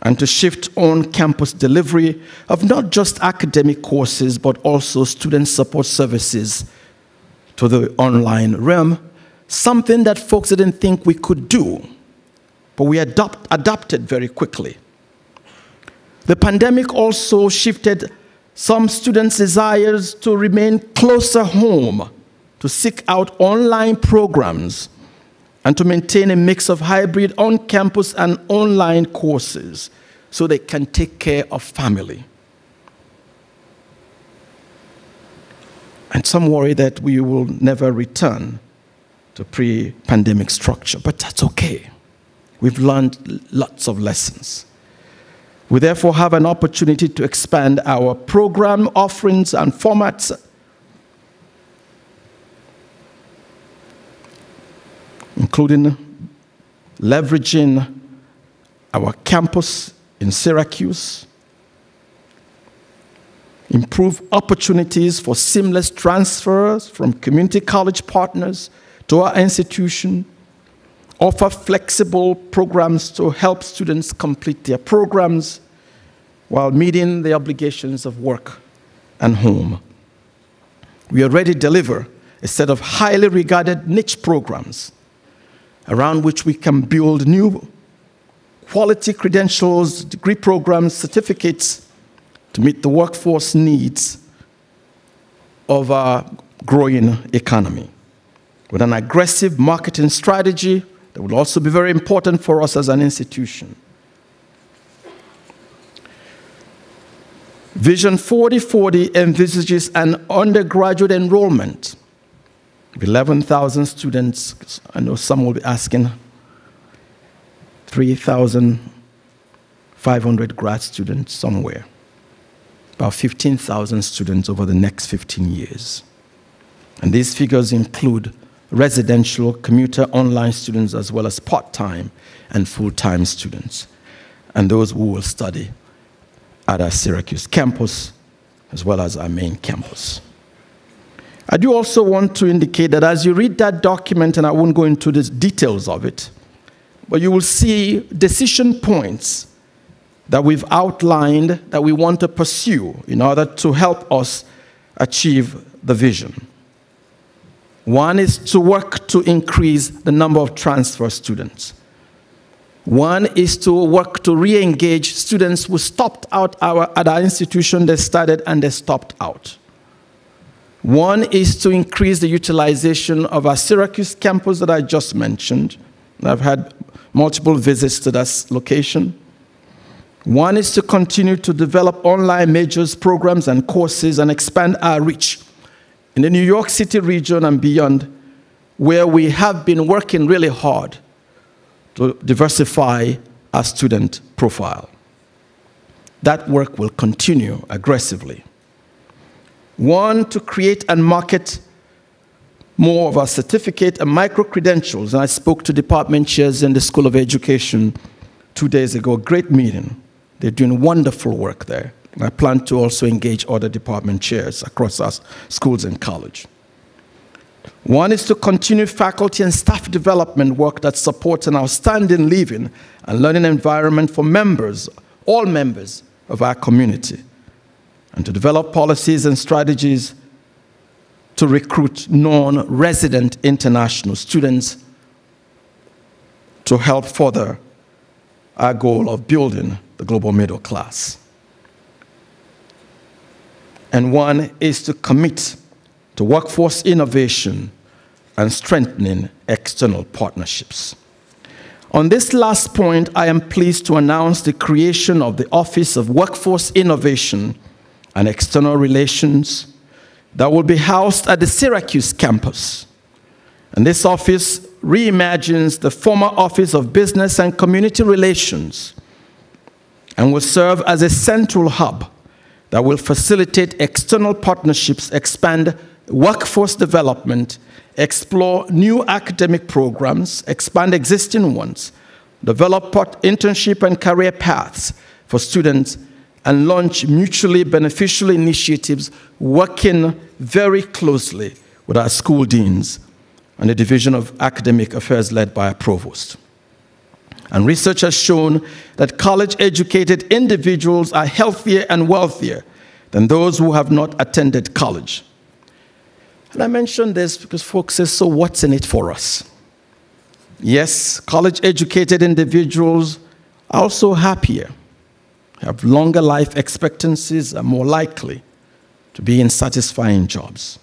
and to shift on-campus delivery of not just academic courses, but also student support services to the online realm, something that folks didn't think we could do, but we adapted very quickly. The pandemic also shifted some students' desires to remain closer home, to seek out online programs, and to maintain a mix of hybrid on-campus and online courses so they can take care of family. And some worry that we will never return to pre-pandemic structure, but that's okay. We've learned lots of lessons. We therefore have an opportunity to expand our program offerings and formats, including leveraging our campus in Syracuse, improve opportunities for seamless transfers from community college partners to our institution, offer flexible programs to help students complete their programs while meeting the obligations of work and home. We already deliver a set of highly regarded niche programs around which we can build new quality credentials, degree programs, certificates to meet the workforce needs of our growing economy. With an aggressive marketing strategy that will also be very important for us as an institution. Vision 4040 envisages an undergraduate enrollment of 11,000 students. I know some will be asking, 3,500 grad students somewhere. About 15,000 students over the next 15 years. And these figures include residential, commuter, online students, as well as part-time and full-time students, and those who will study at our Syracuse campus, as well as our main campus. I do also want to indicate that as you read that document, and I won't go into the details of it, but you will see decision points that we've outlined that we want to pursue in order to help us achieve the vision. One is to work to increase the number of transfer students. One is to work to re-engage students who stopped out at our institution. They started and they stopped out. One is to increase the utilization of our Syracuse campus that I just mentioned. I've had multiple visits to that location. One is to continue to develop online majors, programs, and courses and expand our reach in the New York City region and beyond, where we have been working really hard to diversify our student profile. That work will continue aggressively. One, to create and market more of our certificate and micro-credentials. And I spoke to department chairs in the School of Education 2 days ago, a great meeting. They're doing wonderful work there. I plan to also engage other department chairs across our schools and college. One is to continue faculty and staff development work that supports an outstanding living and learning environment for members, all members of our community, and to develop policies and strategies to recruit non-resident international students to help further our goal of building the global middle class. And one is to commit to workforce innovation and strengthening external partnerships. On this last point, I am pleased to announce the creation of the Office of Workforce Innovation and External Relations that will be housed at the Syracuse campus. And this office reimagines the former Office of Business and Community Relations and will serve as a central hub that will facilitate external partnerships, expand workforce development, explore new academic programs, expand existing ones, develop internship and career paths for students, and launch mutually beneficial initiatives working very closely with our school deans and the Division of Academic Affairs led by our provost. And research has shown that college-educated individuals are healthier and wealthier than those who have not attended college. And I mention this because folks say, so what's in it for us? Yes, college-educated individuals are also happier, have longer life expectancies, are more likely to be in satisfying jobs.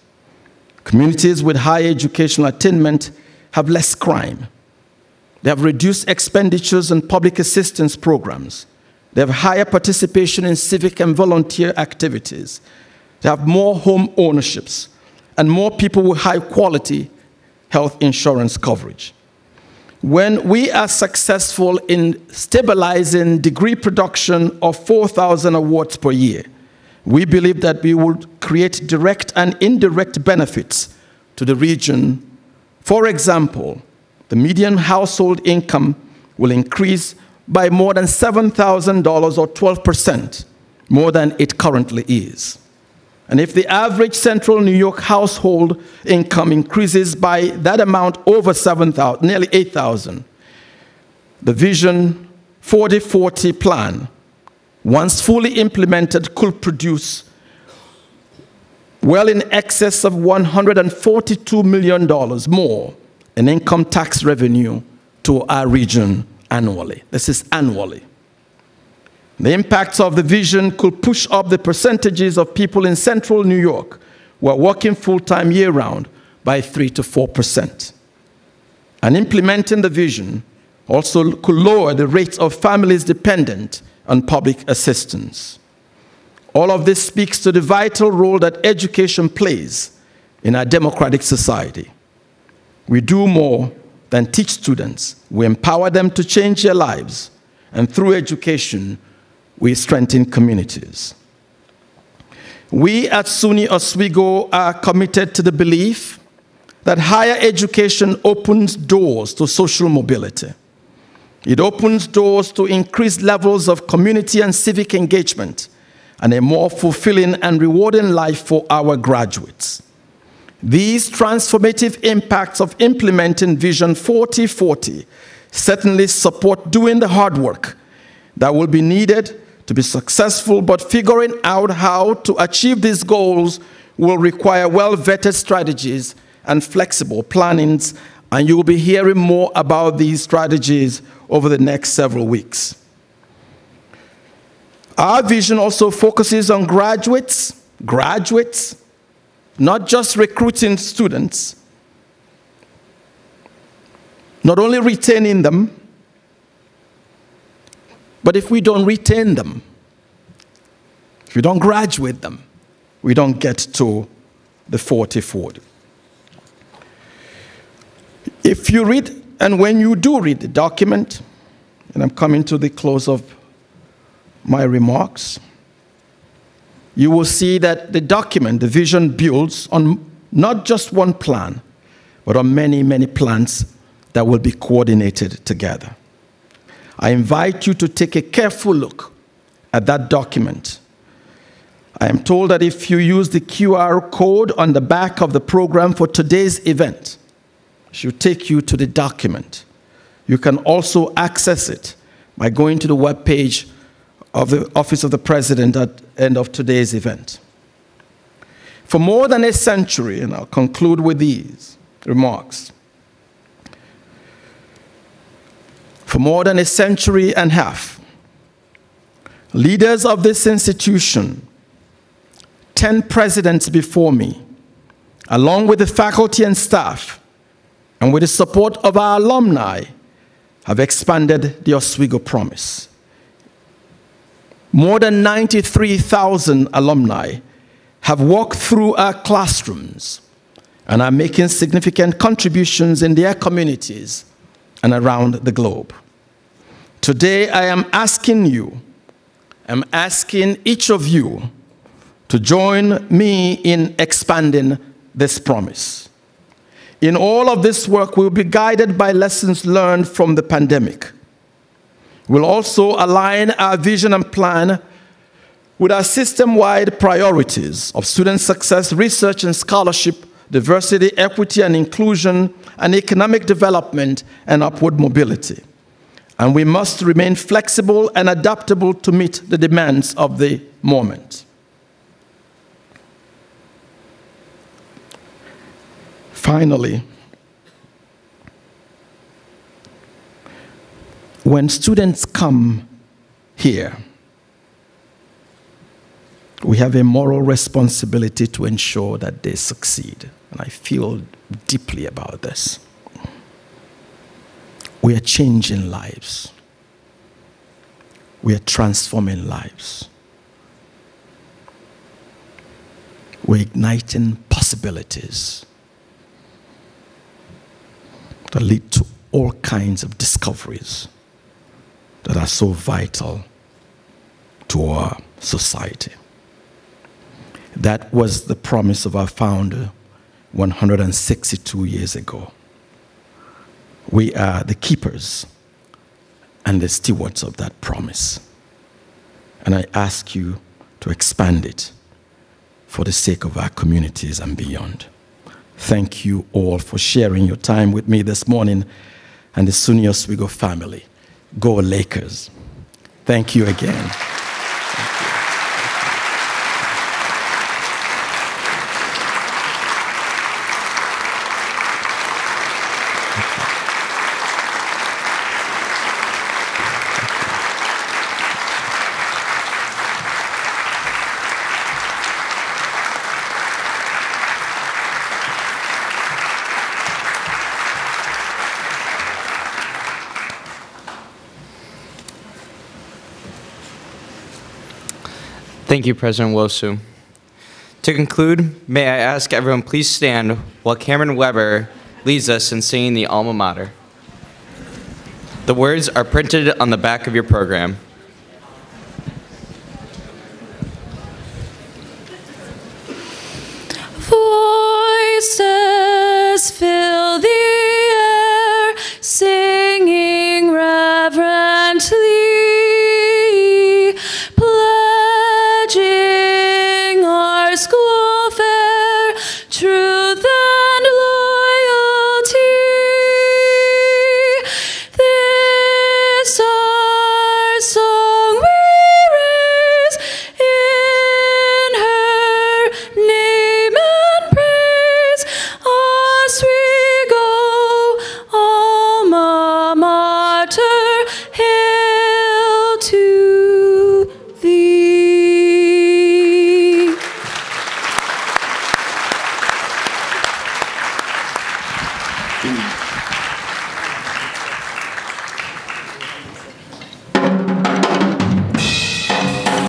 Communities with high educational attainment have less crime. They have reduced expenditures on public assistance programs. They have higher participation in civic and volunteer activities. They have more home ownerships and more people with high-quality health insurance coverage. When we are successful in stabilizing degree production of 4,000 awards per year, we believe that we will create direct and indirect benefits to the region. For example, the median household income will increase by more than $7,000 or 12% more than it currently is. And if the average central New York household income increases by that amount over 7,000, nearly 8,000, the Vision 4040 plan, once fully implemented, could produce well in excess of $142 million more in income tax revenue to our region annually. This is annually. The impacts of the vision could push up the percentages of people in central New York who are working full-time year-round by 3 to 4%. And implementing the vision also could lower the rates of families dependent on public assistance. All of this speaks to the vital role that education plays in our democratic society. We do more than teach students. We empower them to change their lives, and through education, we strengthen communities. We at SUNY Oswego are committed to the belief that higher education opens doors to social mobility. It opens doors to increased levels of community and civic engagement and a more fulfilling and rewarding life for our graduates. These transformative impacts of implementing Vision 4040 certainly support doing the hard work that will be needed to be successful, but figuring out how to achieve these goals will require well-vetted strategies and flexible plannings, and you will be hearing more about these strategies over the next several weeks. Our vision also focuses on graduates, not just recruiting students, not only retaining them, but if we don't retain them, if we don't graduate them, we don't get to the 4040. If you read, and when you do read the document, and I'm coming to the close of my remarks, you will see that the document, the vision, builds on not just one plan, but on many, many plans that will be coordinated together. I invite you to take a careful look at that document I am told that if you use the QR code on the back of the program for today's event, it should take you to the document. You can also access it by going to the webpage of the Office of the President at the end of today's event. For more than a century, and I'll conclude with these remarks. For more than a century and a half, leaders of this institution, 10 presidents before me, along with the faculty and staff, and with the support of our alumni, have expanded the Oswego Promise. More than 93,000 alumni have walked through our classrooms and are making significant contributions in their communities and around the globe. Today, I am asking each of you to join me in expanding this promise. In all of this work, we'll be guided by lessons learned from the pandemic. We'll also align our vision and plan with our system-wide priorities of student success, research and scholarship, diversity, equity and inclusion, and economic development and upward mobility. And we must remain flexible and adaptable to meet the demands of the moment. Finally, when students come here, we have a moral responsibility to ensure that they succeed. And I feel deeply about this. We are changing lives. We are transforming lives. We're igniting possibilities that lead to all kinds of discoveries that are so vital to our society. That was the promise of our founder 162 years ago. We are the keepers and the stewards of that promise. And I ask you to expand it for the sake of our communities and beyond. Thank you all for sharing your time with me this morning and the SUNY Oswego family. Go Lakers. Thank you again. Thank you, President Nwosu. To conclude, may I ask everyone please stand while Cameron Weber leads us in singing the alma mater. The words are printed on the back of your program. Voices fill the air, singing reverently. School fair, truth and loyalty. This our song we raise in her name and praise. Oswego, alma mater, hail to thee.